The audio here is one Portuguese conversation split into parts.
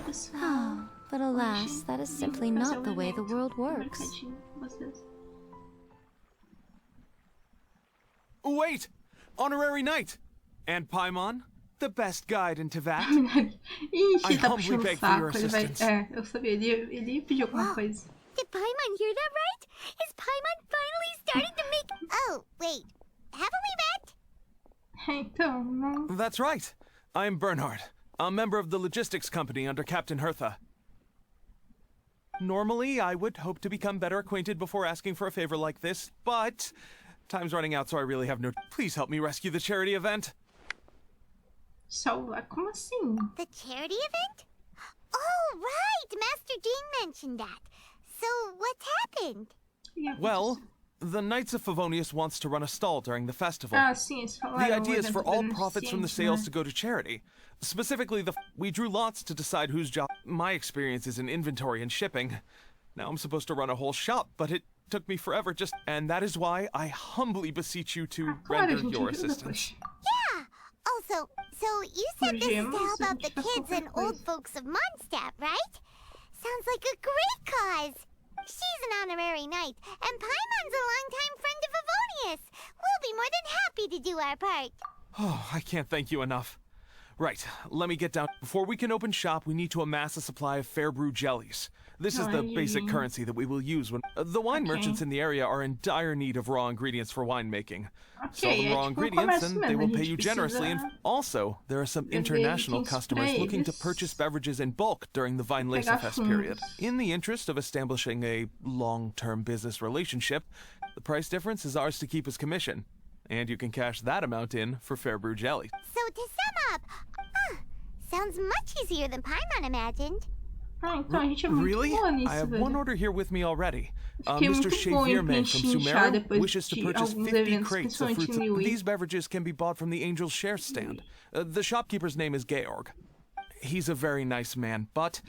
pessoal. But alas, that is simply not the way the world works. Wait! Honorary Knight! And Paimon, the best guide into that. Ixi, tá humbly puxando o beg for your saco. Ele vai... assistance. É, eu sabia. Ele ia pedir alguma coisa. Did Paimon hear that right? Is Paimon finally starting to make... Oh, wait. Haven't we met? Então, não... That's right. I am Bernhard, a member of the logistics company under Captain Hertha. Normally, I would hope to become better acquainted before asking for a favor like this, but time's running out, so I really have no... Please help me rescue the charity event. Salvar? Como assim? The charity event? Oh, right! Master Jean mentioned that. So, what's happened? Well, the Knights of Favonius wants to run a stall during the festival. Ah, sim, eles falaram. The idea is evento for all profits from the beneficente, sales né? to go to charity. Specifically, we drew lots to decide whose job. My experience is in inventory and shipping. Now I'm supposed to run a whole shop, but it took me forever just... And that is why I humbly beseech you to Claro, render gente, your ajuda assistance. depois. Yeah! Also, so you said this is to Podemos, help a out the gente faz kids qualquer and old coisa. folks of Mondstadt, right? Sounds like a great cause. She's an honorary knight, and Paimon's a longtime friend of Favonius. We'll be more than happy to do our part. Oh, I can't thank you enough. Right, let me get down. Before we can open shop, we need to amass a supply of fair brew jellies. This is the basic currency that we will use when... the wine merchants in the area are in dire need of raw ingredients for winemaking. Sell them raw ingredients and they will pay you generously. And also, there are some international customers looking to purchase beverages in bulk during the Weinlesefest period. In the interest of establishing a long-term business relationship, the price difference is ours to keep as commission. And you can cash that amount in for fair brew jelly. So to sum up, sounds much easier than Paimon imagined. Ah, então a gente é muito Really? boa nisso, I have velho. one order here with me already. Fiquei Mr. muito bom em Xavierman from preencher chá Sumeru depois wishes to de purchase alguns 50 eventos, crates of principalmente fruits. em Miui. These beverages can be bought from the Angel's Share stand. The shopkeeper's name is Georg. He's a very nice man, but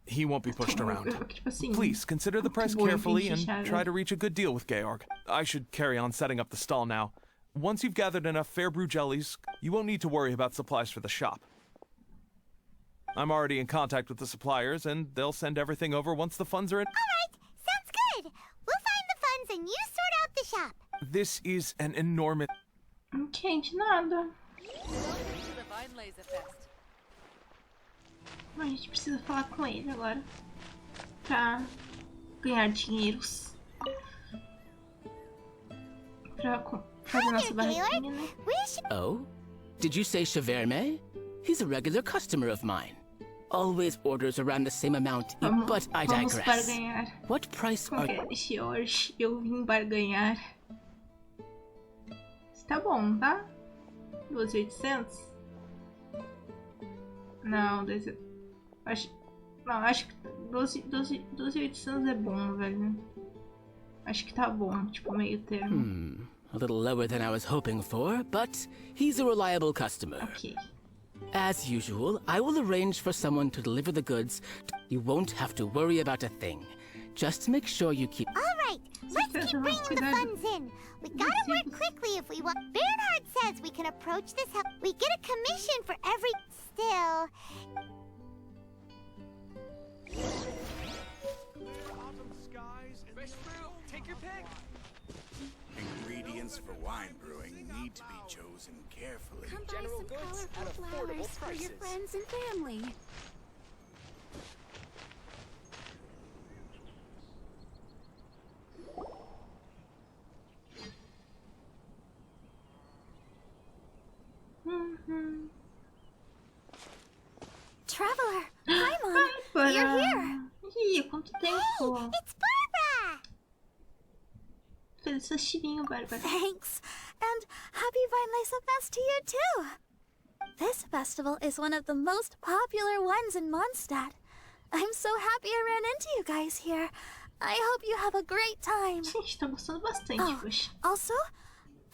he won't be pushed around. Tipo assim, Please consider the price muito boa em carefully preencher and chá, try velho. to reach a good deal with Georg. I should carry on setting up the stall now. Once you've gathered enough fair brew jellies, you won't need to worry about supplies for the shop. I'm already in contact with the suppliers, and they'll send everything over once the funds are in. All right, sounds good. We'll find the funds and you sort out the shop. This is an enormous... Ok, de nada. A gente precisa falar com ele agora. Pra ganhar dinheiros. Pra fazer nossa barraquinha, né? Oh? Did you say Xavierman? He's a regular customer of mine. Always orders around the same amount, but I Vamos digress. barganhar. What price Como are... que é? Deixa hoje eu vim barganhar. Tá bom, tá? 12.800? Não, acho que 12.800 é bom, velho. Acho que tá bom, tipo meio termo. A little lower than I was hoping for, but he's a reliable customer. Ok. As usual, I will arrange for someone to deliver the goods. You won't have to worry about a thing. Just make sure you keep... All right, let's keep bringing the funds in. We gotta work quickly if we want. Bernhard says we can approach this help. We get a commission for every... Still... Ingredients for wine brewing need to be chosen carefully. Come buy some colorful flowers for your friends and family. Traveler, Paimon, you're here. Ih, quanto tempo. It's Barbara! Fez esse chivinho, Bárbara. Thanks, and happy Weinlesefest to you too. This festival is one of the most popular ones in Mondstadt. I'm so happy I ran into you guys here. I hope you have a great time. Gente, tá gostando bastante, poxa. Also,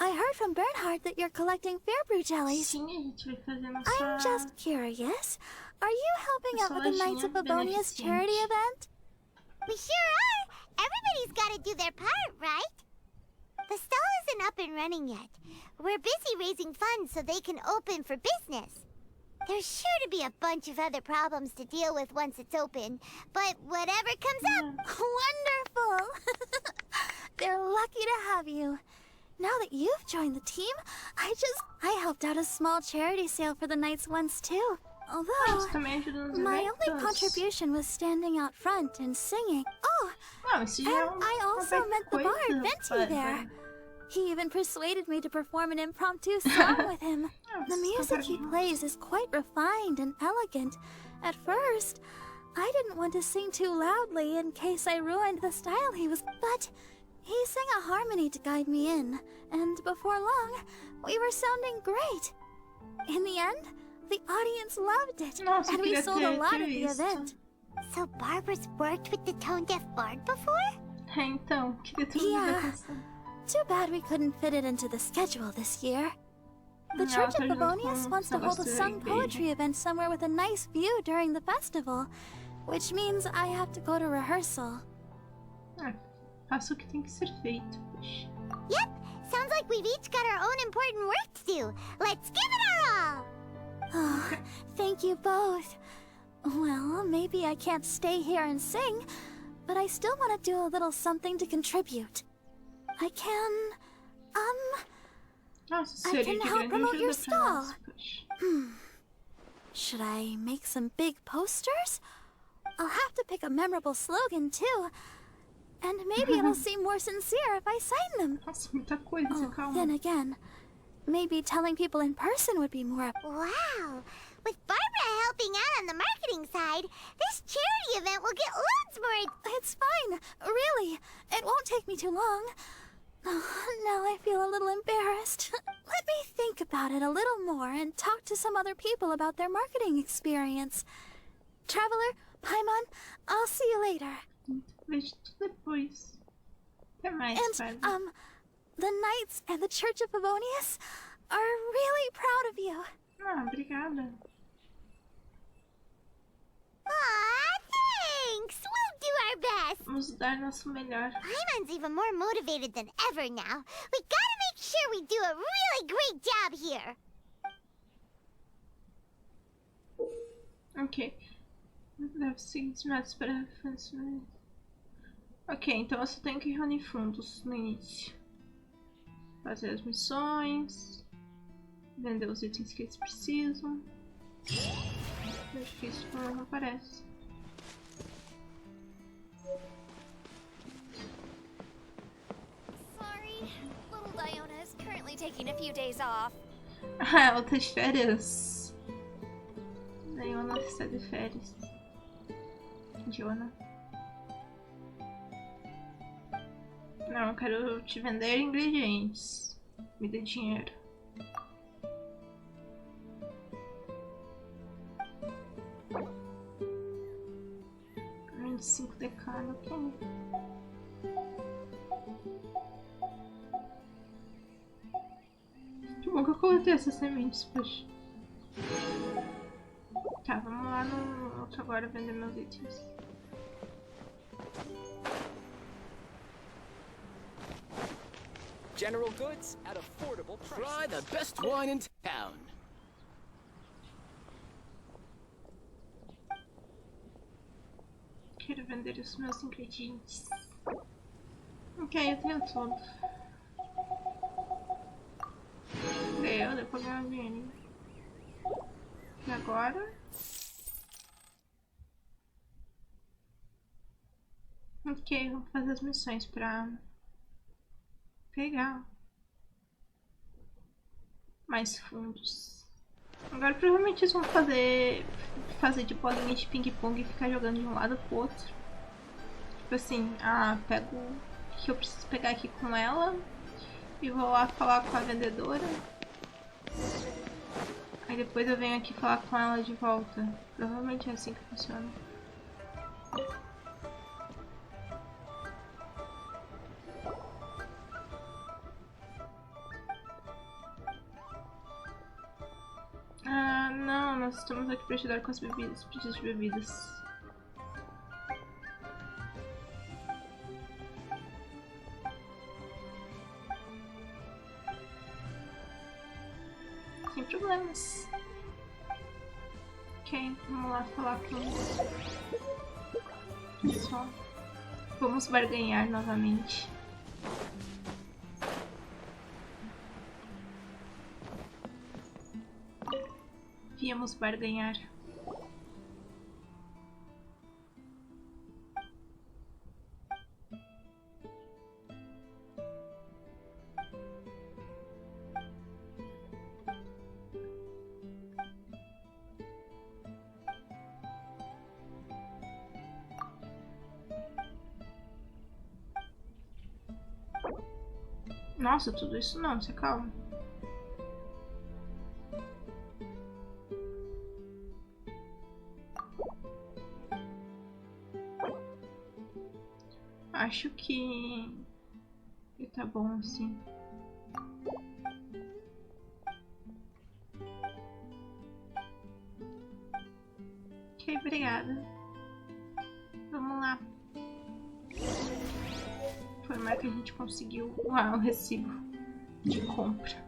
I heard from Bernhard that you're collecting fair brew jellies. Sim, a gente vai fazer nossa... I'm just curious. Are you helping out with the Knights of Favonius charity event? We sure are! Everybody's gotta do their part, right? The stall isn't up and running yet. We're busy raising funds so they can open for business. There's sure to be a bunch of other problems to deal with once it's open, but whatever comes up. Wonderful! They're lucky to have you. Now that you've joined the team, I helped out a small charity sale for the Knights once too. Although, my only contribution was standing out front and singing. Oh, and I also met the bard, Venti, there. He even persuaded me to perform an impromptu song with him. The music he plays is quite refined and elegant. At first, I didn't want to sing too loudly in case I ruined the style he was... But he sang a harmony to guide me in, and before long, we were sounding great. In the end, the audience loved it, and we sold a lot at the event. So Barbara's worked with the tone-deaf bard before? Yeah. Too bad we couldn't fit it into the schedule this year. The Church of Favonius wants to hold a sung poetry event somewhere with a nice view during the festival, which means I have to go to rehearsal. Faça o que tem que ser feito. Yep, sounds like we've each got our own important work to do. Let's give it our all! Oh, thank you both. Well, maybe I can't stay here and sing, but I still want to do a little something to contribute. I can help promote your stall. Should I make some big posters? I'll have to pick a memorable slogan too. And maybe it'll seem more sincere if I sign them. Then again, maybe telling people in person would be more... Wow! With Barbara helping out on the marketing side, this charity event will get loads more... It's fine, really. It won't take me too long. Now I feel a little embarrassed. Let me think about it a little more and talk to some other people about their marketing experience. Traveler, Paimon, I'll see you later. Vejo tudo depois. Até mais, and, the Knights and the Church of Favonius are really proud of you. Obrigada. Aw, thanks! We'll do our best! Vamos dar nosso melhor. Paimon's even more motivated than ever now. We gotta make sure we do a really great job here! Ok. Leve os seguintes métodos para financiamento. Ok, então eu só tenho que reunir fundos no início. Fazer as missões. Vender os itens que eles precisam. É difícil quando não aparece. Sorry, little Diona is currently taking a few days off. Ela tá de férias. Diona está de férias. Diona. Não, eu quero te vender ingredientes. Me dê dinheiro. 25 de carne, ok. Que bom que eu coletei essas sementes, poxa. Tá, vamos lá no outro agora vender meus itens. General goods at affordable prices. Try the best wine in town. Quero vender os meus ingredientes. Ok, eu tenho tudo. Deu pra ganhar dinheiro. E agora? Ok, vamos fazer as missões pra pegar mais fundos. Agora provavelmente eles vão fazer de bolinha de ping-pong e ficar jogando de um lado pro outro. Tipo assim, pego o que eu preciso pegar aqui com ela e vou lá falar com a vendedora. Aí depois eu venho aqui falar com ela de volta. Provavelmente é assim que funciona. Não, nós estamos aqui para ajudar com as bebidas, pedidos de bebidas. Sem problemas. Ok, vamos lá falar com o pessoal. Vamos barganhar novamente. Viemos barganhar. Nossa, tudo isso não, você calma. Acho que tá bom assim. Ok, obrigada. Vamos lá. Informar que a gente conseguiu o recibo de compra.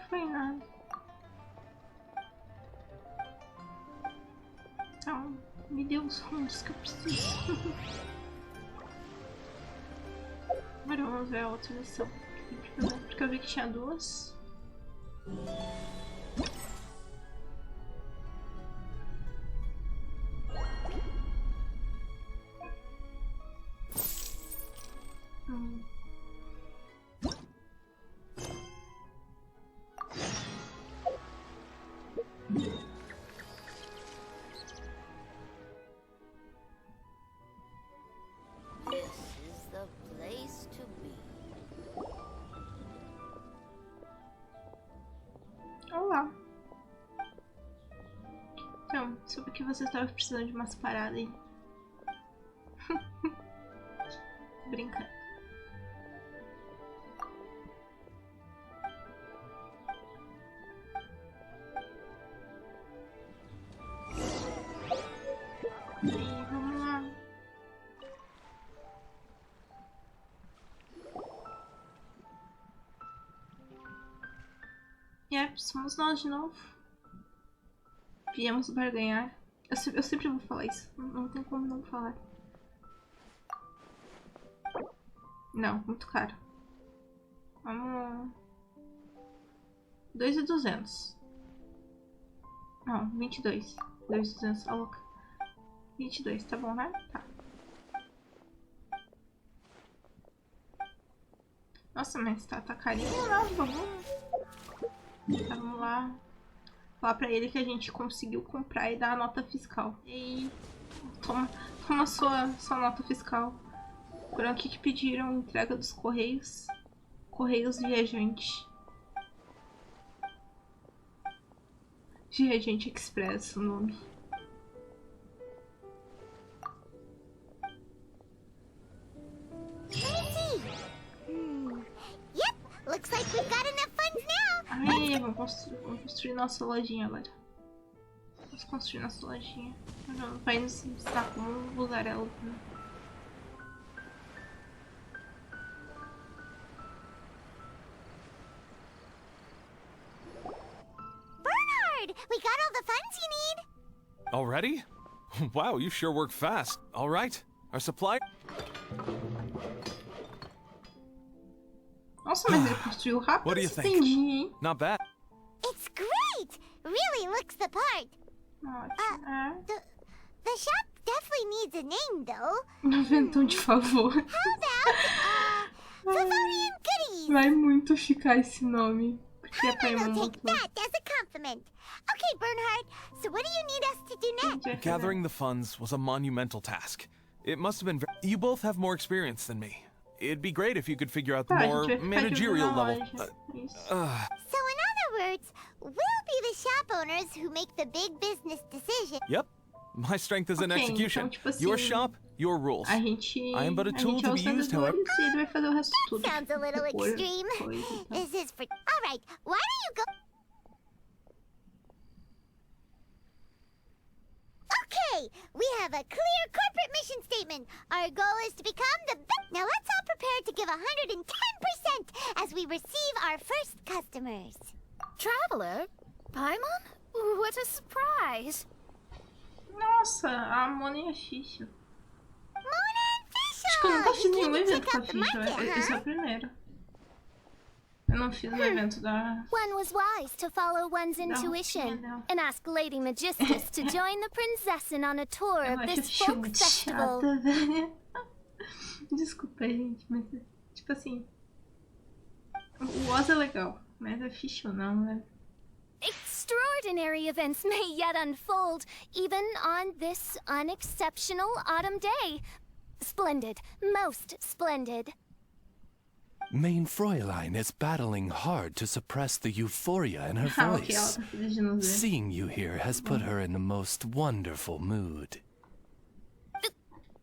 Foi nada. Então, me dê os fundos que eu preciso. Agora vamos ver a outra missão que tem que fazer, porque eu vi que tinha duas. Olá. Então, soube que você estava precisando de umas paradas aí. Brincando. E vamos lá. Somos nós de novo. Viemos barganhar. Eu sempre vou falar isso. Não tem como não falar. Não, muito caro. Vamos... 2.200. Não, 22. 2.200, a louca. 22, tá bom, né? Tá. Nossa, mas tá carinho não, por favor. Tá, vamos lá. Falar pra ele que a gente conseguiu comprar e dar a nota fiscal. E toma sua nota fiscal. Por aqui que pediram entrega dos correios. Correios Viajante. Viajante Express, o nome. Yep, looks like we've got enough funds now. Ai, vamos construir nossa lojinha agora. Vamos construir nossa lojinha. Vai nos ensinar como usar ela. Né? Bernhard, we got all the funds you need. Already? Wow, you sure work fast. All right, our supply... Nossa, mas ele construiu rápido. What do you Entendi, think? hein? Not bad. It's great. Really looks the part. Ótimo. The shop definitely needs a name, though. Evento, de favor. How about, Favorian Goodies? Vai muito ficar esse nome. Porque a Paimon I'll take botou. that as a compliment. Okay, Bernhard, so what do you need us to do next? Gathering the funds was a monumental task. It must have been you both have more experience than me. It'd be great if you could figure out the Tá, a more gente vai ficar de olho managerial na level. loja. Isso. So in other words, we'll be the shop owners who make the big business decision. Yep. My strength is in Ok, execution. então, tipo assim, Your shop, your rules. A gente I am but a tool é to os be used, however. vendedores e ele vai fazer o resto tudo. Sounds a little Por extreme. coisa e tal. This is for... All right, why don't you go... Okay, we have a clear corporate mission statement. Our goal is to become the best. Now let's all prepare to give 110% as we receive our first customers. Traveler? Paimon? What a surprise! Nossa, a Mona e a Xixa. Mona and Fisher! Acho que eu nunca fiz You nenhum came to evento check com a out the Xixa. market, Esse é huh? o primeiro. Eu não fiz o evento da... One was wise to follow one's intuition and ask Lady Magistus to join the Princessin on a tour Eu of acho a this Xixa folk muito festival. chata, velho. Desculpa, gente, mas... Tipo assim... O Oz é legal, mas a Xixa não, né? Extraordinary events may yet unfold, even on this unexceptional autumn day. Splendid, most splendid. Main Fräulein is battling hard to suppress the euphoria in her Ah, ok, ela voice. tá feliz de nos ver. Seeing you here has put her in the most wonderful mood.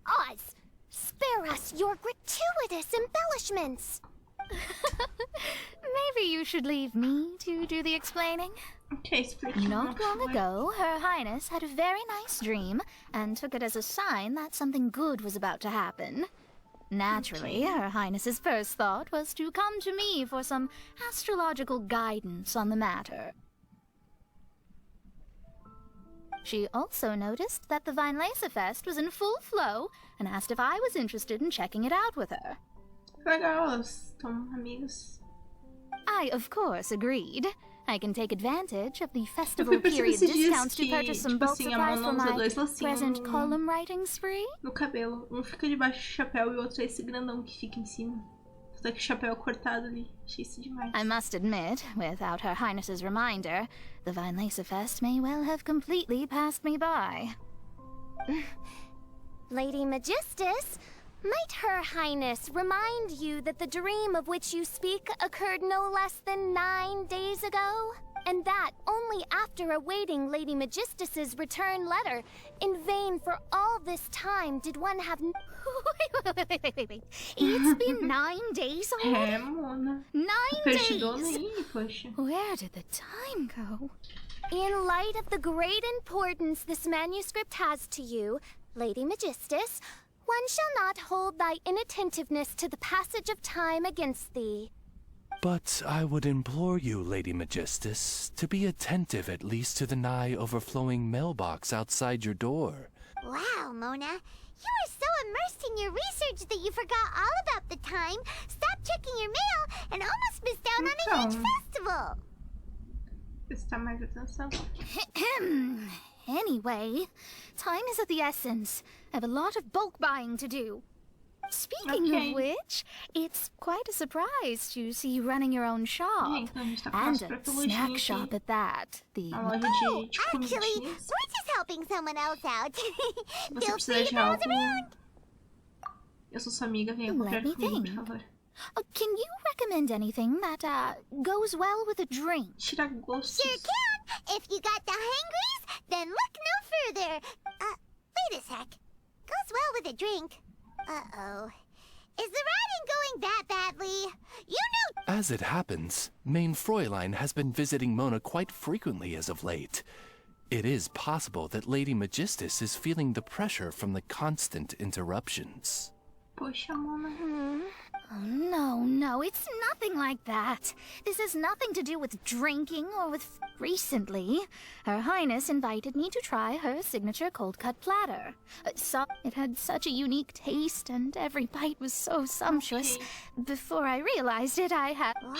Oz, spare us your gratuitous embellishments. Maybe you should leave me to do the explaining. Ok, explique. Not long ago, Her Highness had a very nice dream and took it as a sign that something good was about to happen. Naturally, Her Highness's first thought was to come to me for some astrological guidance on the matter. She also noticed that the Weinlesefest was in full flow and asked if I was interested in checking it out with her. Legal, elas estão amigas. I, of course, agreed. I can take advantage of the Eu festival fui perceber period esses dias discounts to que, purchase some tipo bulk assim, a supplies Mona for usa my dois present lacinhos column writing spree. no cabelo. Um fica debaixo do chapéu e o outro é esse grandão que fica em cima. Só que o chapéu é cortado ali. Achei isso demais. I must admit, without Her Highness's reminder, the Weinlesefest may well have completely passed me by. Lady Magistus, might Her Highness remind you that the dream of which you speak occurred no less than 9 days ago? And that only after awaiting Lady Magistus's return letter. In vain for all this time did one have... Wait. It's been 9 days already? É, Mona. 9 Perdidona days! aí, poxa. Where did the time go? In light of the great importance this manuscript has to you, Lady Magistus, one shall not hold thy inattentiveness to the passage of time against thee. But I would implore you, Lady Magistus, to be attentive at least to the nigh overflowing mailbox outside your door. Wow, Mona. You were so immersed in your research that you forgot all about the time, stopped checking your mail, and almost missed out on a huge festival. Prestar mais atenção. Anyway, time is of the essence. I have a lot of bulk buying to do. Speaking of which, it's quite a surprise to see you running your own shop. Então a gente tá com And nosso a próprio snack lojinha shop aqui. at that. The Uma loja Oh, de actually, comidinhas. we're just helping someone else out. Se você Feel precisar free de to browse algo, around. eu sou sua amiga, venha comprar Let me comigo, por think. favor. Can you recommend anything that goes well with a drink? Tirar gosto. Sure can. If you got the hangries, then look no further. Wait a sec. Goes well with a drink. Uh-oh. Is the writing going that badly? You know... As it happens, Main Fräulein has been visiting Mona quite frequently as of late. It is possible that Lady Magistus is feeling the pressure from the constant interruptions. Poxa, Mona. Oh, no, it's nothing like that. This has nothing to do with drinking or with... Recently, Her Highness invited me to try her signature cold-cut platter. It had such a unique taste, and every bite was so sumptuous. Before I realized it, I had... Wow.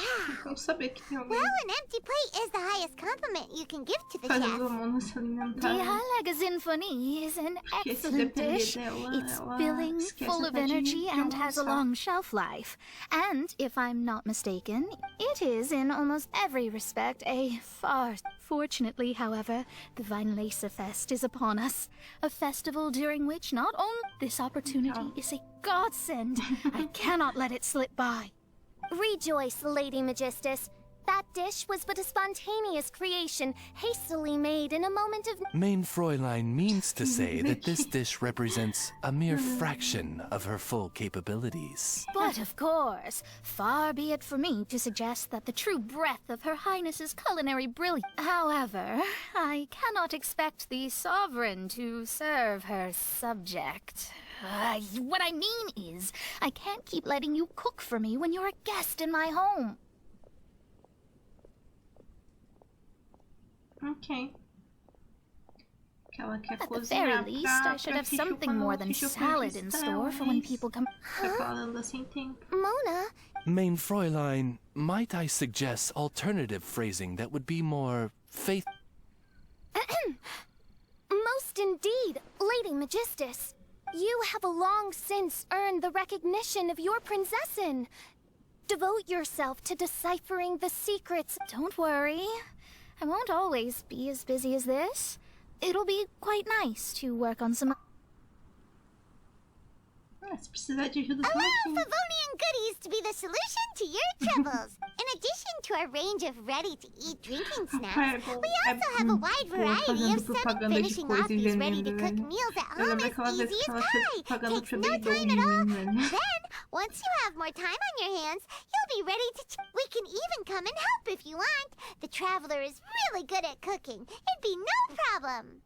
Vamos saber que tem alguém Well, an empty plate is the highest compliment you can give to the fazendo a chef. Mona se alimentar. The Halega Sinfonie is an Porque se excellent depender dish. dela, It's ela filling, esquece full of até de energy, and has a almoçar. long shelf life. And, if I'm not mistaken, it is in almost every respect a farce. Fortunately, however, the Weinlesefest is upon us. A festival during which not only this opportunity is a godsend, I cannot let it slip by. Rejoice, Lady Magistus. That dish was but a spontaneous creation, hastily made in a moment of... Main Fräulein means to say that this dish represents a mere fraction of her full capabilities. But of course, far be it for me to suggest that the true breadth of Her Highness's culinary brilliance. However, I cannot expect the sovereign to serve her subject. What I mean is, I can't keep letting you cook for me when you're a guest in my home. Ok. Que ela quer At the cozinhar very least, I should have something more than salad in store for when people come. Tá falando sem tempo. Mona? Main Fräulein, might I suggest alternative phrasing that would be more faith... Most indeed, Lady Magistus. You have long since earned the recognition of your princessin. Devote yourself to deciphering the secrets. Don't worry. I won't always be as busy as this. It'll be quite nice to work on some... Se precisar de ajuda, Allow também. Favonian goodies to be the solution to your troubles. In addition to our range of ready-to-eat drinking snacks, we also have a wide variety of semi-finishing off these ready-to-cook meals at home as easy as pie. Takes no time at all. Then, once you have more time on your hands, you'll be ready to... We can even come and help if you want. The Traveler is really good at cooking. It'd be no problem.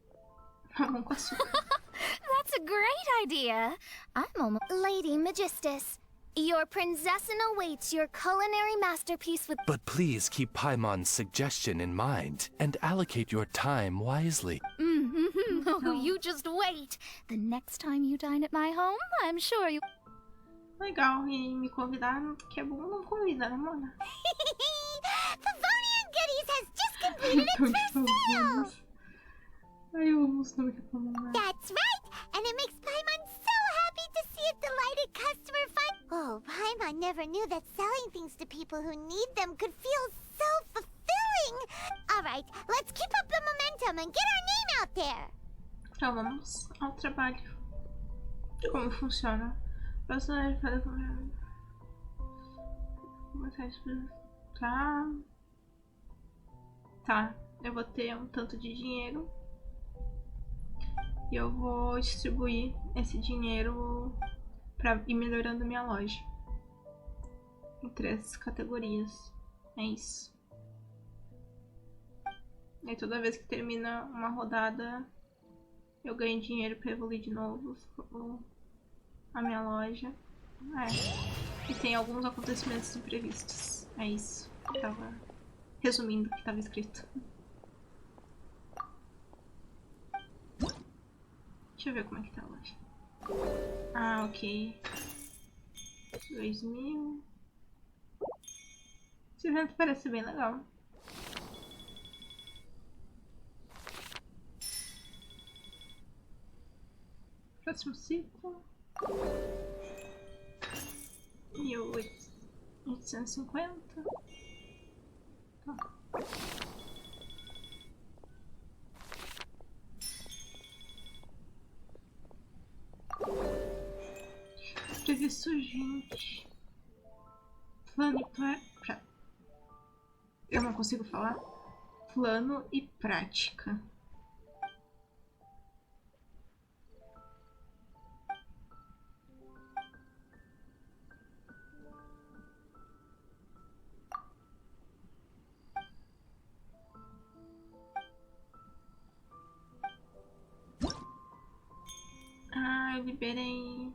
Mamão com açúcar. That's a great idea. I'm almost... Lady Magistus, your princessin awaits your culinary masterpiece with... But please keep Paimon's suggestion in mind and allocate your time wisely. Oh, you just wait. The next time you dine at my home, I'm sure you... Legal, e me convidar, que é bom, não convida, né, Mona? Favonian Goodies has just completed its first sale! Ai, eu amo os nomes que eu falo. That's right! And it makes Paimon so happy to see a delighted customer find... Oh, Paimon never knew that selling things to people who need them could feel so fulfilling! Alright, let's keep up the momentum and get our name out there! Então vamos ao trabalho. Como funciona? Personagem para Tá, eu vou ter um tanto de dinheiro. E eu vou distribuir esse dinheiro para ir melhorando minha loja. Em 3 categorias. É isso. E toda vez que termina uma rodada, eu ganho dinheiro para evoluir de novo a minha loja. E tem alguns acontecimentos imprevistos. É isso. Eu tava resumindo o que estava escrito. Deixa eu ver como é que tá a loja. Ah, ok. 2000. Esse evento parece bem legal. Próximo ciclo. 1850. Tá. Previsto urgente. Plano e prática. Eu não consigo falar. Plano e prática. Ah, eu liberei.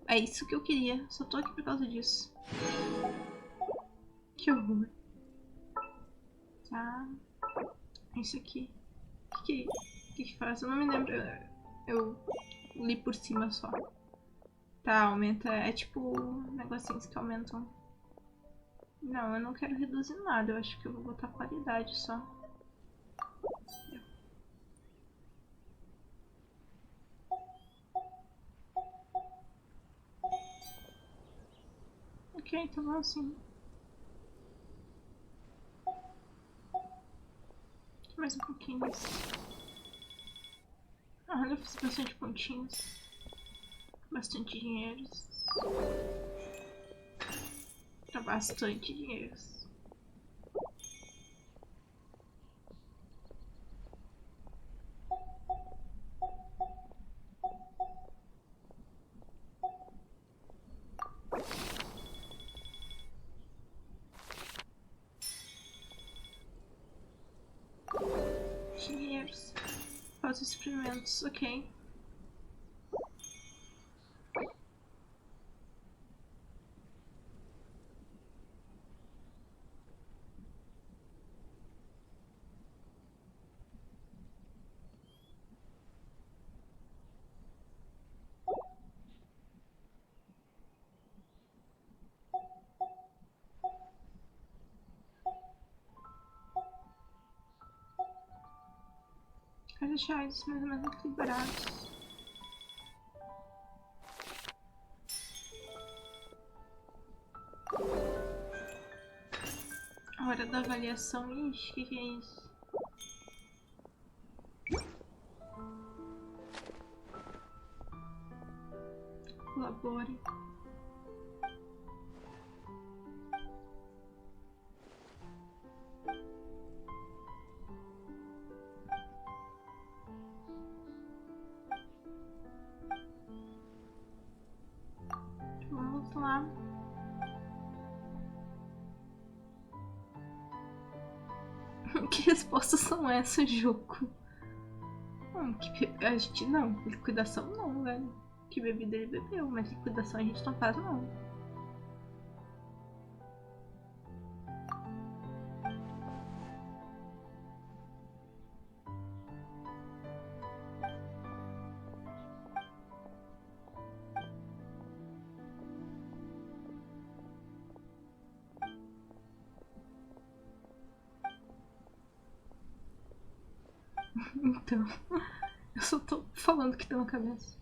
É isso que eu queria. Só tô aqui por causa disso. Que horror. Tá. Isso aqui. O que faz? Eu não me lembro. Eu li por cima só. Tá, aumenta. É tipo negocinhos que aumentam. Não, eu não quero reduzir nada. Eu acho que eu vou botar qualidade só. Ok, então vamos assim. Mais um pouquinho. Ah, eu fiz bastante pontinhos. Bastante dinheiro. Pra bastante dinheiro. Dinheiros. Faz experimentos, ok. Quero deixar eles mais ou menos equilibrados. A hora da avaliação. Ixi, o que é isso? Colabore. Vamos lá. Que respostas são essas, jogo? A gente não. Liquidação não, velho. Que bebida ele bebeu, mas liquidação a gente não faz não. Então, eu só tô falando o que tá na cabeça.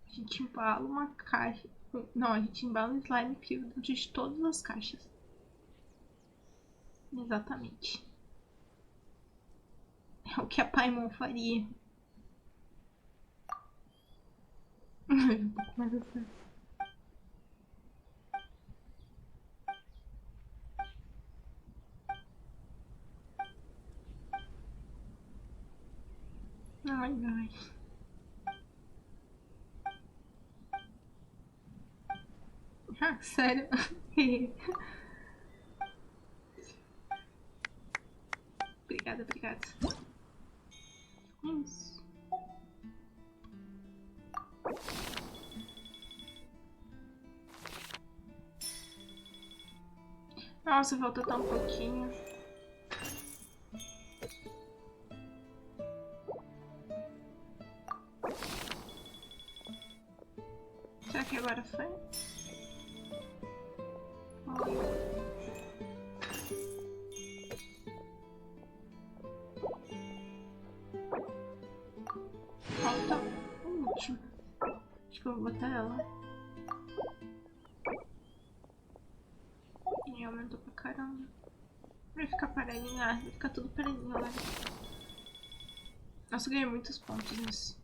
A gente embala uma caixa. Não, a gente embala um slime incrível dentro de todas as caixas. Exatamente. É o que a Paimon faria. Um pouco mais a sério. Ai, ai. Ah, sério? Obrigada, obrigada. Isso. Nossa, falta tão pouquinho. Será que agora foi? Falta o último. Acho que eu vou botar ela. E aumentou pra caramba. Vai ficar parelinho, vai ficar tudo parelinho, olha. Nossa, eu ganhei muitos pontos nisso.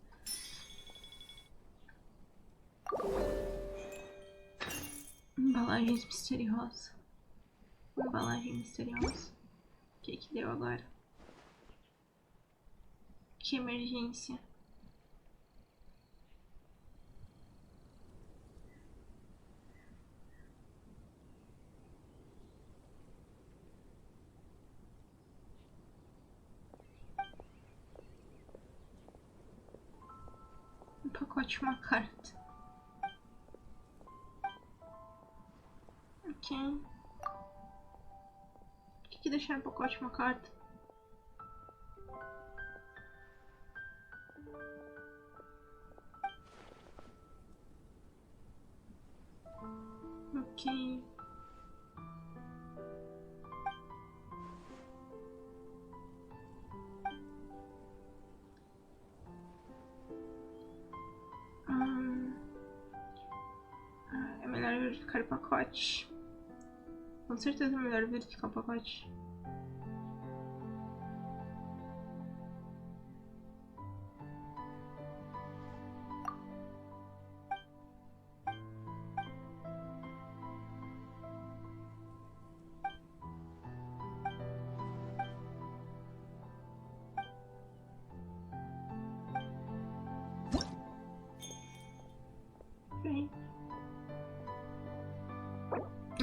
Embalagens misteriosas. Embalagem misteriosa. O que que deu agora? Que emergência. Um pacote, uma carta. Ok. O que deixar no pacote, uma carta? Ok. É melhor verificar o pacote. Com certeza é melhor verificar o pacote.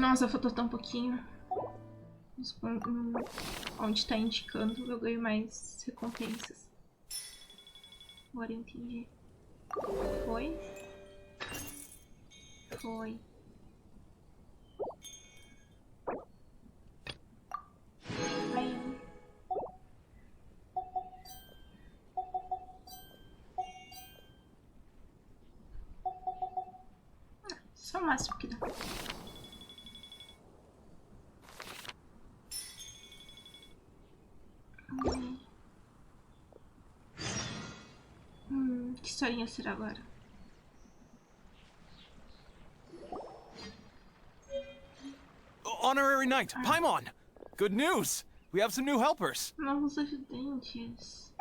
Nossa, faltou tão pouquinho. Onde tá indicando, eu ganho mais recompensas. Agora eu entendi. Foi? Foi. Aí. Só o máximo que dá. Que historinha será agora? Honorary Knight, Paimon! Good news! We have some new helpers! Novos ajudantes.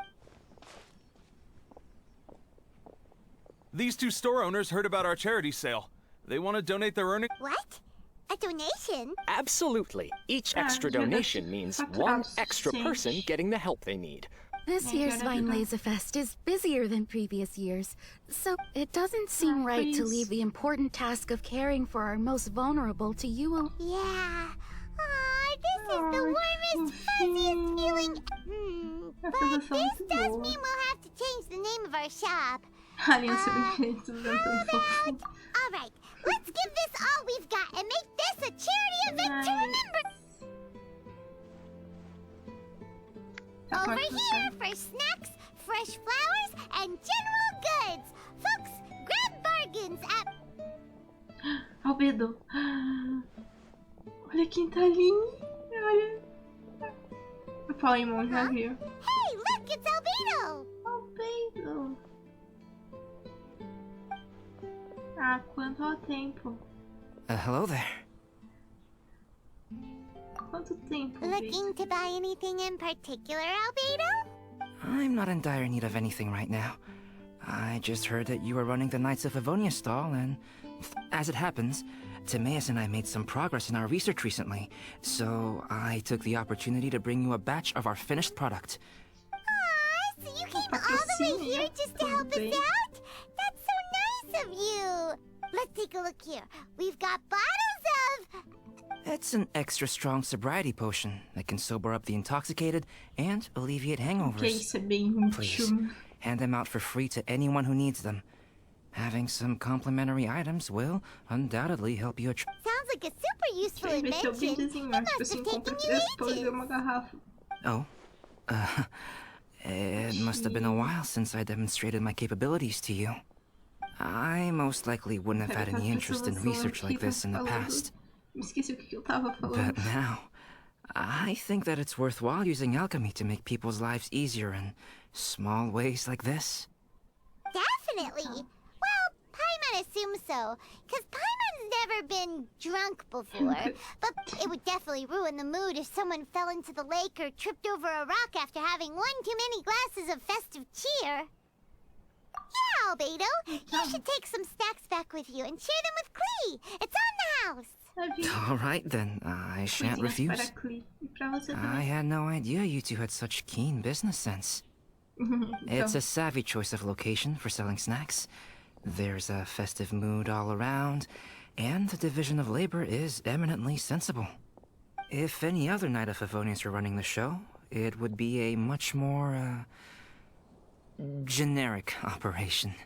These two store owners heard about our charity sale. They want to donate their earnings. What? A donation? Absolutely. Each extra donation means one extra person getting the help they need. This year's Vine Laserfest is busier than previous years, so it doesn't seem right to leave the important task of caring for our most vulnerable to you alone. Yeah. Aw, this is the warmest, fuzziest feeling. But this does mean we'll have to change the name of our shop. Alright, let's give this all we've got and make this a charity event to remember. Over here for snacks, fresh flowers, and general goods. Folks, grab bargains at... Albedo. Olha quem tá ali. Olha. O Paimon já viu. Hey, look, it's Albedo. Albedo. Ah, quanto tempo. Hello there. Quanto tempo? Looking to buy anything in particular, Albedo? I'm not in dire need of anything right now. I just heard that you were running the Knights of Avonia stall, and as it happens, Timaeus and I made some progress in our research recently, so I took the opportunity to bring you a batch of our finished product. Aw, so you came all the way here just to help us out? That's so nice of you! Let's take a look here. We've got bottles of... It's an extra strong sobriety potion that can sober up the intoxicated and alleviate hangovers. Please, hand them out for free to anyone who needs them. Having some complimentary items will undoubtedly help you. Sounds like a super useful invention. It must have taken you ages. Oh, it must have been a while since I demonstrated my capabilities to you. I most likely wouldn't have had any interest in research like this in the past. But now, I think that it's worthwhile using alchemy to make people's lives easier in small ways like this. Definitely. Well, Paimon assumes so, because Paimon's never been drunk before. But it would definitely ruin the mood if someone fell into the lake or tripped over a rock after having one too many glasses of festive cheer. Yeah, Albedo, you should take some snacks back with you and share them with Klee. It's on the house. All right, then. I shan't refuse. I had no idea you two had such keen business sense. It's a savvy choice of location for selling snacks. There's a festive mood all around, and the division of labor is eminently sensible. If any other Knight of Favonius were running the show, it would be a much more, generic operation.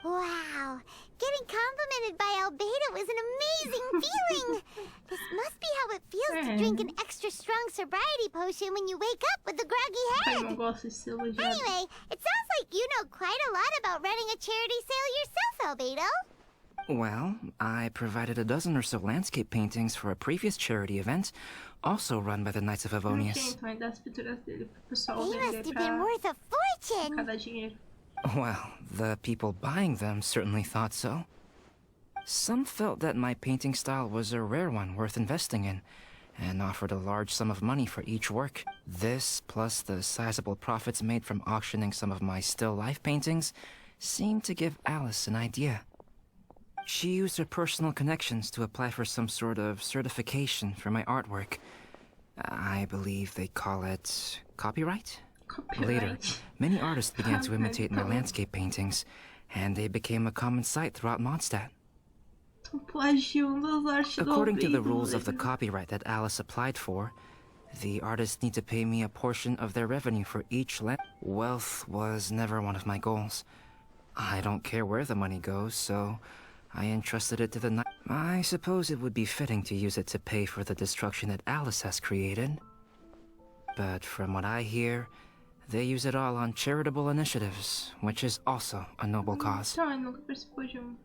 Wow, getting complimented by Albedo was an amazing feeling. This must be how it feels to drink an extra strong sobriety potion when you wake up with a groggy head. Anyway, it sounds like you know quite a lot about running a charity sale yourself, Albedo. Well, I provided a dozen or so landscape paintings for a previous charity event, also run by the Knights of Favonius. They must have been worth a fortune. Well, the people buying them certainly thought so. Some felt that my painting style was a rare one worth investing in, and offered a large sum of money for each work. This, plus the sizable profits made from auctioning some of my still life paintings, seemed to give Alice an idea. She used her personal connections to apply for some sort of certification for my artwork. I believe they call it copyright? Later, many artists began to imitate my landscape paintings, and they became a common sight throughout Mondstadt. Tô plagiando as artes do According to the Abrimos, rules of the velho. copyright that Alice applied for, the artists need to pay me a portion of their revenue for each land. Wealth was never one of my goals. I don't care where the money goes, so I entrusted it to the night. I suppose it would be fitting to use it to pay for the destruction that Alice has created. But from what I hear, they use it all on charitable initiatives, which is also a noble cause. Então, eu nunca participou de um.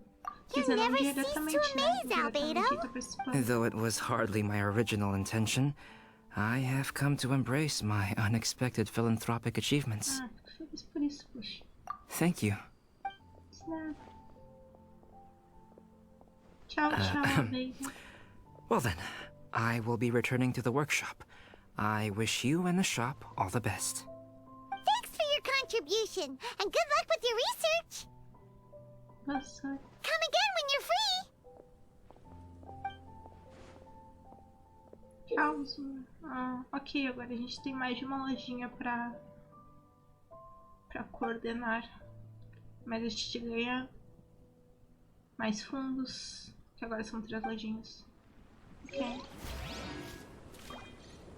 Quer You dizer, não never cease to diretamente, né? amaze, Diretamente Albedo. tá participando. Though it was hardly my original intention, I have come to embrace my unexpected philanthropic achievements. Ah, fico feliz por isso, poxa. Thank you. Nada. Tchau, tchau, baby. Well then, I will be returning to the workshop. I wish you and the shop all the best. Thanks for your contribution, and good luck with your research. Nossa. Come again when you're free. Tchau, Zuma. Ah, ok, agora a gente tem mais de uma lojinha pra coordenar. Mas a gente ganha mais fundos, que agora são 3 lojinhas. Ok.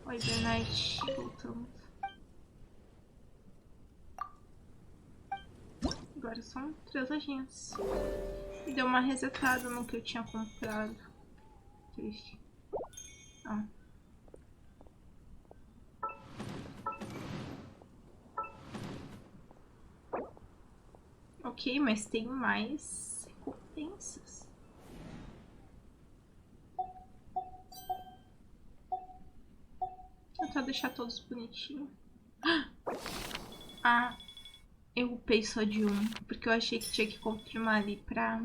Oi, Bernard, voltamos. Agora são 3 lojinhas. E deu uma resetada no que eu tinha comprado. Triste. Ah. Ok, mas tem mais recompensas. Vou tentar deixar todos bonitinhos. Ah, eu upei só de um, porque eu achei que tinha que confirmar ali pra...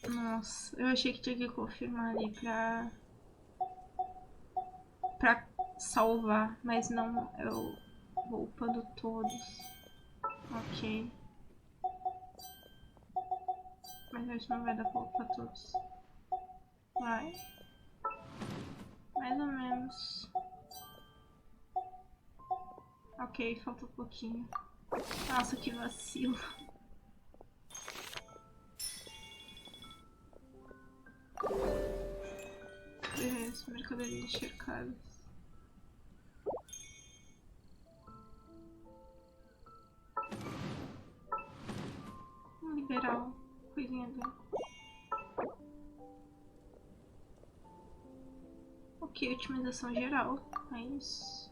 Nossa, eu achei que tinha que confirmar ali pra salvar, mas não, eu vou upando todos. Ok. Mas acho que não vai dar pra upar todos. Vai. Mais ou menos. Ok, falta um pouquinho. Nossa, que vacilo. Beleza, mercadoria encharcada. Vamos liberar a coisinha dele. Ok, otimização geral. É isso.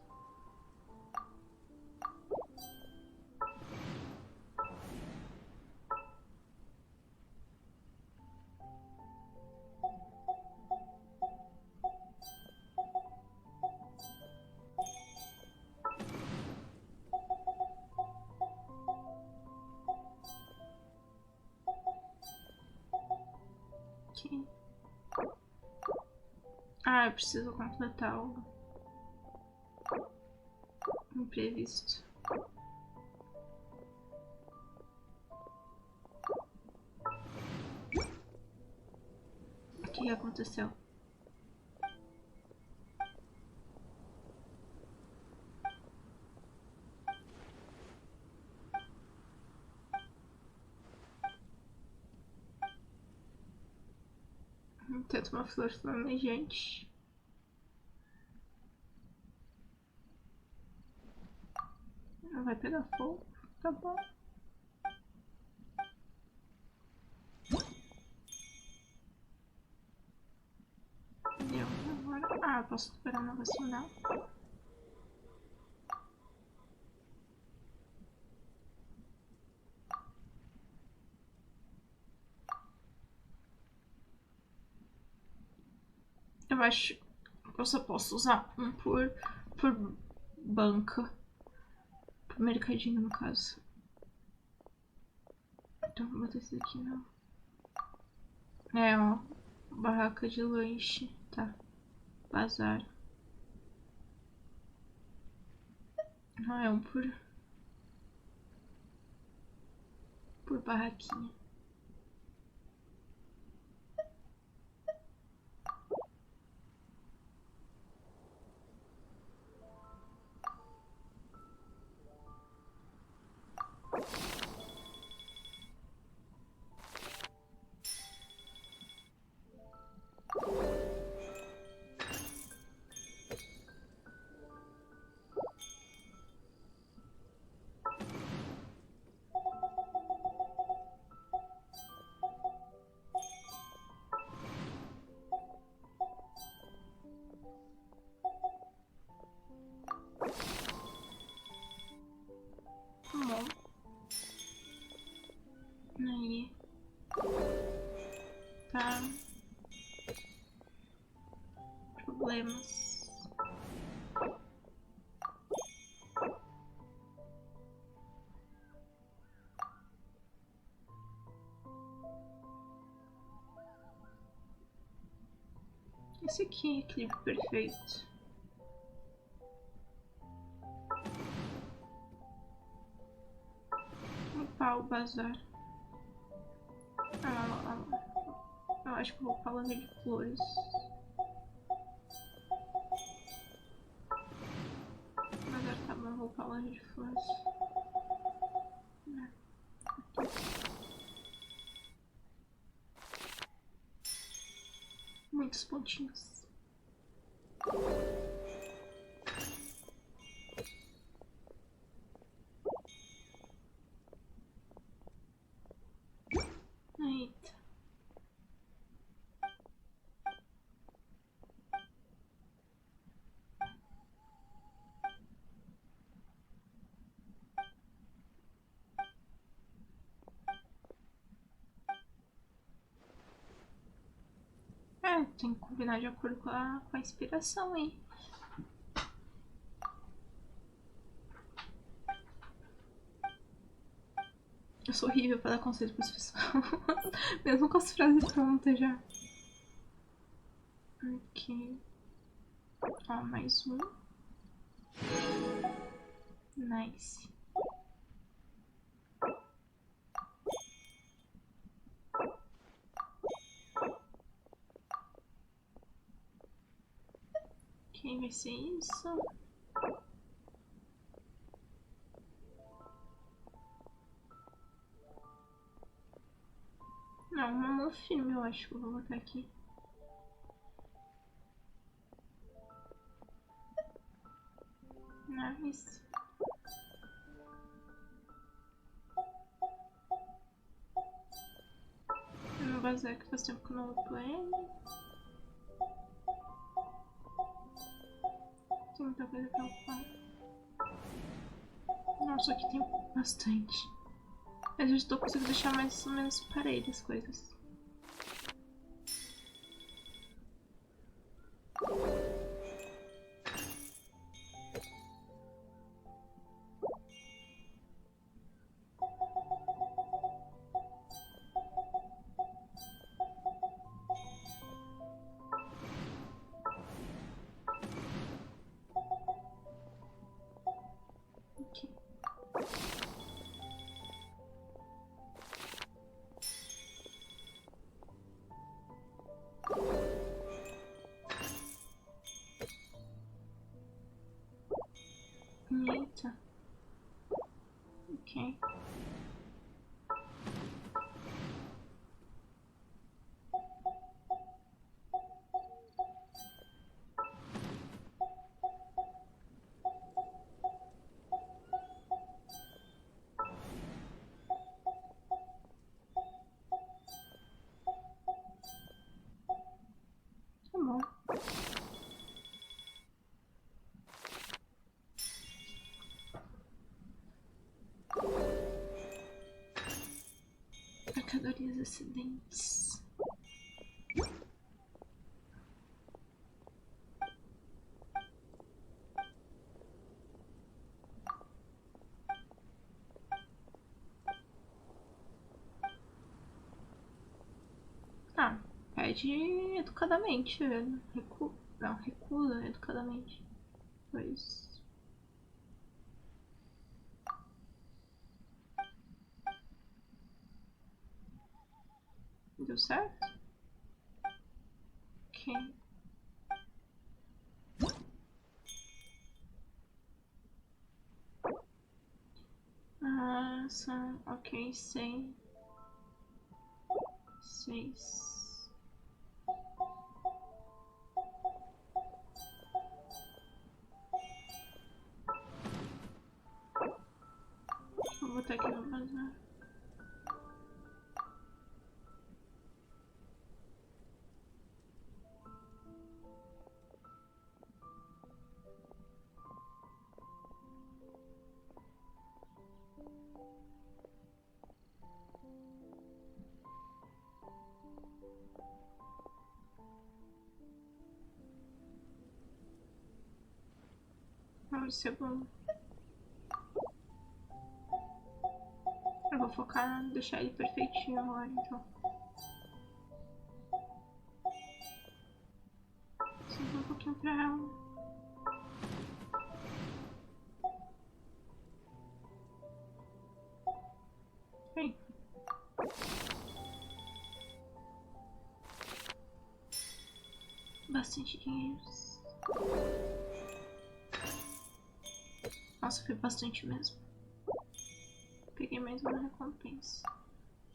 Ok. Ah, eu preciso completar o imprevisto. O que aconteceu? Tenta uma flor flamejante. Não vai pegar fogo? Tá bom. Deu agora. Ah, eu posso esperar o negócio não. Eu acho que eu só posso usar um por banca. Por mercadinho, no caso. Então vou botar esse aqui não. É, ó. Barraca de lanche. Tá. Bazar. Não, é um por barraquinha. problemas. Esse aqui, equilíbrio perfeito. Upar o bazar. Eu acho que eu vou upar a de flores. Bazar tá bom, vou upar a de flores. Muitos pontinhos. Eita. Tem que combinar de acordo com a inspiração aí. Eu sou horrível para dar conselho para as pessoas. Mesmo com as frases prontas já. Ok. Ó, mais um. Nice. Ok, vai ser isso. Não, um amor filme eu acho que eu vou botar aqui. Nice. Meu bazar que faz tempo que eu não uso ele. Tem muita coisa pra upar. Nossa, aqui tem bastante. Mas eu estou conseguindo deixar mais ou menos parelhas as coisas. Eita. Ok. Tá bom. Mercadorias excedentes. Ah, pede educadamente, velho. Não, recusa educadamente. Pois. Deu certo? Ok. Ok, 100. 6. Vou botar aqui no bazar. Vamos ser bom. Eu vou focar em deixar ele perfeitinho agora, então. Só um pouquinho pra ela. Vem. Bastante dinheiro. Nossa, foi bastante mesmo. Peguei mais uma recompensa.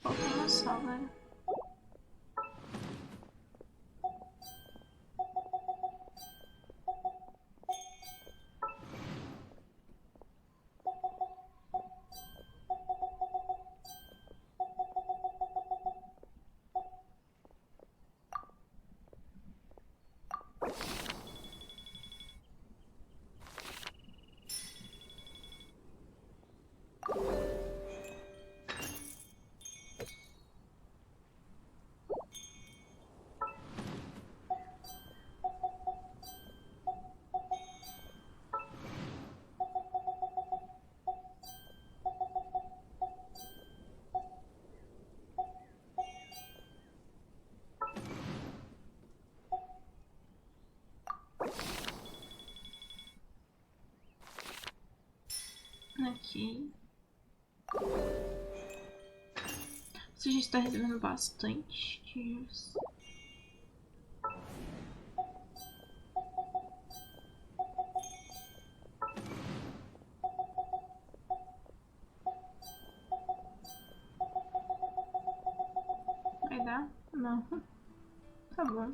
Falta uma só agora. Aqui. Se a gente tá recebendo bastante disso. Vai dar? Não. Tá bom.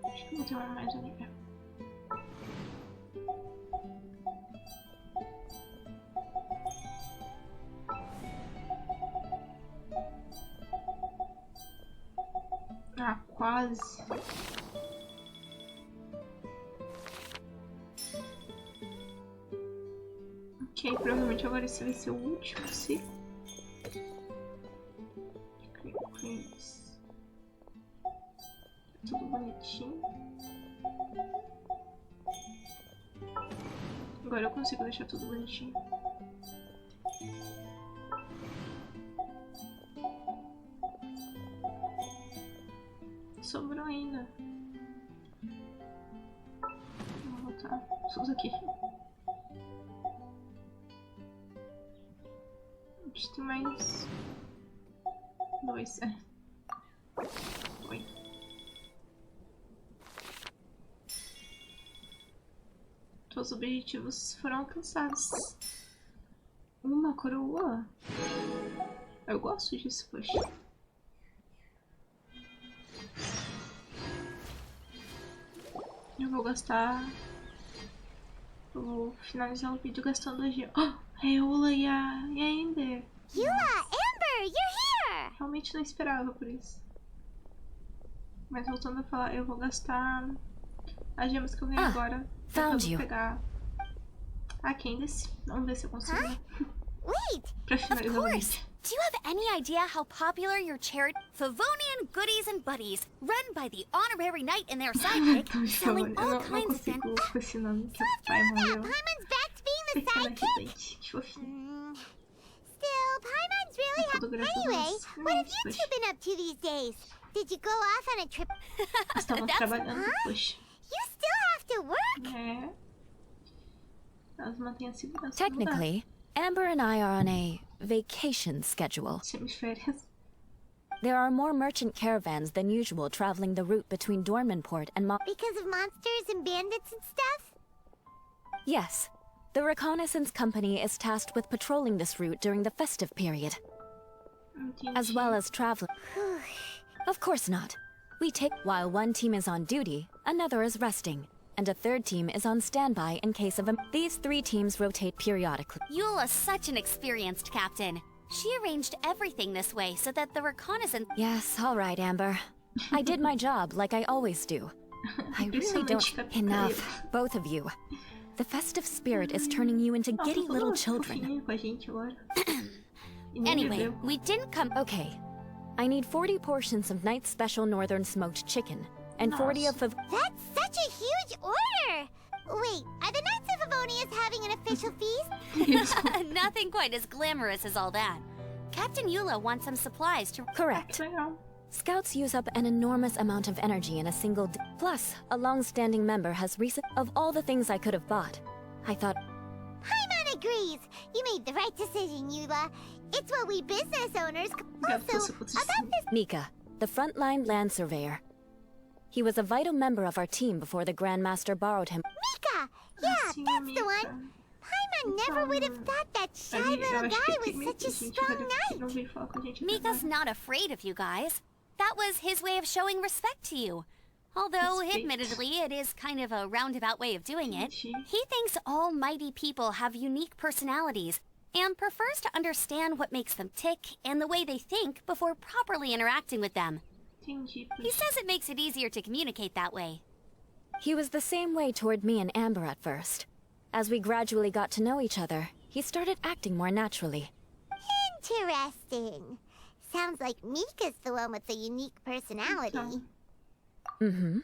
Acho que vou ter uma mais ali. Ah, quase. Ok, provavelmente agora esse vai ser o último ciclo. Tudo bonitinho. Agora eu consigo deixar tudo bonitinho. Sobrou ainda. Vou botar tudo aqui. A gente tem mais dois, Oi. Todos os objetivos foram alcançados. Uma coroa? Eu gosto disso, poxa. Eu vou gastar... Eu vou finalizar o vídeo gastando a gema. Oh, a Eula e a Ender. Eula, Amber, you're here! Realmente não esperava por isso. Mas voltando a falar, eu vou gastar as gemas que eu ganhei agora. Found you. Pegar a Candice. Vamos ver se eu consigo. Wait! Pra finalizar o vídeo. Do you have any idea how popular your charity Favonian Goodies and Buddies, run by the honorary knight and their sidekick, selling all kinds of fancy... com esse nome que o pai morreu. Paimon's back to being the sidekick? Still, Paimon's really happy. Anyway, what have you two been up to these days? Did you go off on a trip? Estavam trabalhando, poxa. You still have to work? É. Elas mantêm a segurança. Technically, Amber and I are on a vacation schedule. There are more merchant caravans than usual traveling the route between Dormanport and Because of monsters and bandits and stuff? Yes. The reconnaissance company is tasked with patrolling this route during the festive period. As well as traveling. Of course not. We take while one team is on duty, another is resting, and a third team is on standby in case of These three teams rotate periodically. Eula's such an experienced captain. She arranged everything this way so that the reconnaissance... Yes, all right, Amber. I did my job like I always do. I really don't... Enough, both of you. The festive spirit is turning you into giddy little children. Anyway, we didn't come... Okay. I need 40 portions of Night's Special Northern Smoked Chicken, and 40 of... That's such a huge order! Wait, are the Knights of Favonius having an official feast? Nothing quite as glamorous as all that. Captain Eula wants some supplies to... Correct. Scouts use up an enormous amount of energy in a single day. Plus, a long-standing member has Of all the things I could have bought, I thought... Paimon agrees! You made the right decision, Eula. It's what we business owners... Also, about this... Nika, the frontline land surveyor. He was a vital member of our team before the Grandmaster borrowed him. Mika! Yeah, that's the one! Paimon never would have thought that shy little guy was such a strong knight! Mika's not afraid of you guys. That was his way of showing respect to you. Although, admittedly, it is kind of a roundabout way of doing it. He thinks all mighty people have unique personalities, and prefers to understand what makes them tick and the way they think before properly interacting with them. He says it makes it easier to communicate that way. He was the same way toward me and Amber at first. As we gradually got to know each other, he started acting more naturally. Interesting. Sounds like Mika's the one with the unique personality. Mm-hmm.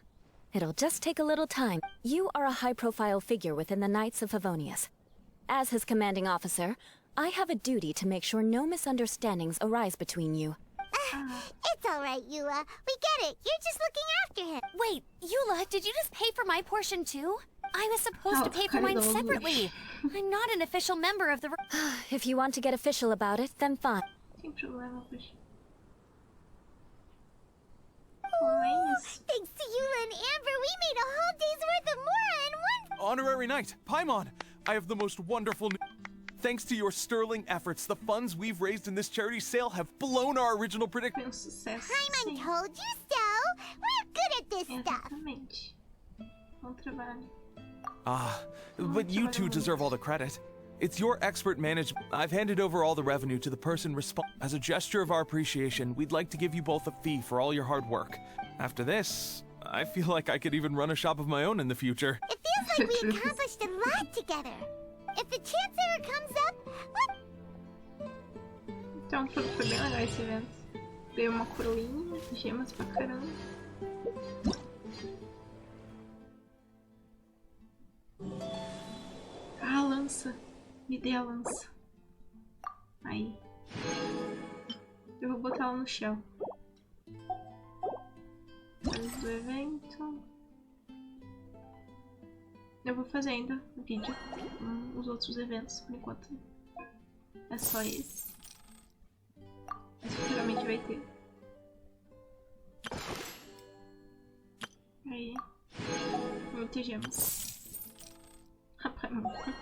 It'll just take a little time. You are a high-profile figure within the Knights of Favonius. As his commanding officer, I have a duty to make sure no misunderstandings arise between you. It's all right, Eula. We get it. You're just looking after him. Wait, Eula, did you just pay for my portion too? I was supposed to pay for mine separately. I'm not an official member of the... If you want to get official about it, then fine. Thanks to Eula and Amber, we made a whole day's worth of Mora in one... Honorary Knight, Paimon! I have the most wonderful news. Thanks to your sterling efforts, the funds we've raised in this charity sale have blown our original prediction. Paimon told you so! We're good at this stuff! But you two deserve all the credit. It's your expert management. I've handed over all the revenue to the person responsible. As a gesture of our appreciation, we'd like to give you both a fee for all your hard work. After this, I feel like I could even run a shop of my own in the future. It feels like we accomplished a lot together. If the chance ever comes up, Então, foi bem legal esse evento. Ganhei uma coroinha, gemas pra caramba. Ah, a lança. Me dê a lança. Aí. Eu vou botar ela no chão. Coisas do evento. Eu vou fazer ainda o vídeo com os outros eventos, por enquanto. É só esse. Mas futuramente vai ter. Aí. Vamos ter gemas. Rapaz, muito.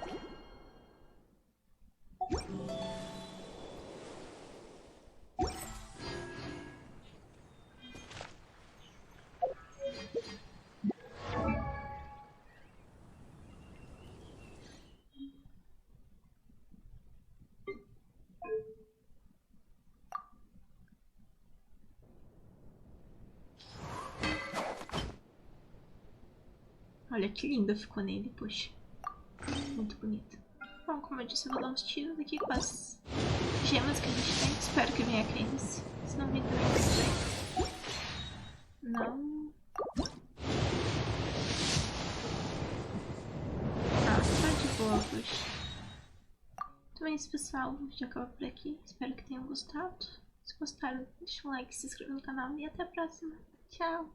Olha que linda ficou nele, poxa. Muito bonita. Bom, como eu disse, eu vou dar uns tiros aqui com as gemas que a gente tem. Espero que venha a Candice. Se não vir também tudo bem. Não. Ah, tá de boa, poxa. Então é isso, pessoal. O vídeo acaba por aqui. Espero que tenham gostado. Se gostaram, deixa um like, se inscreva no canal e até a próxima. Tchau!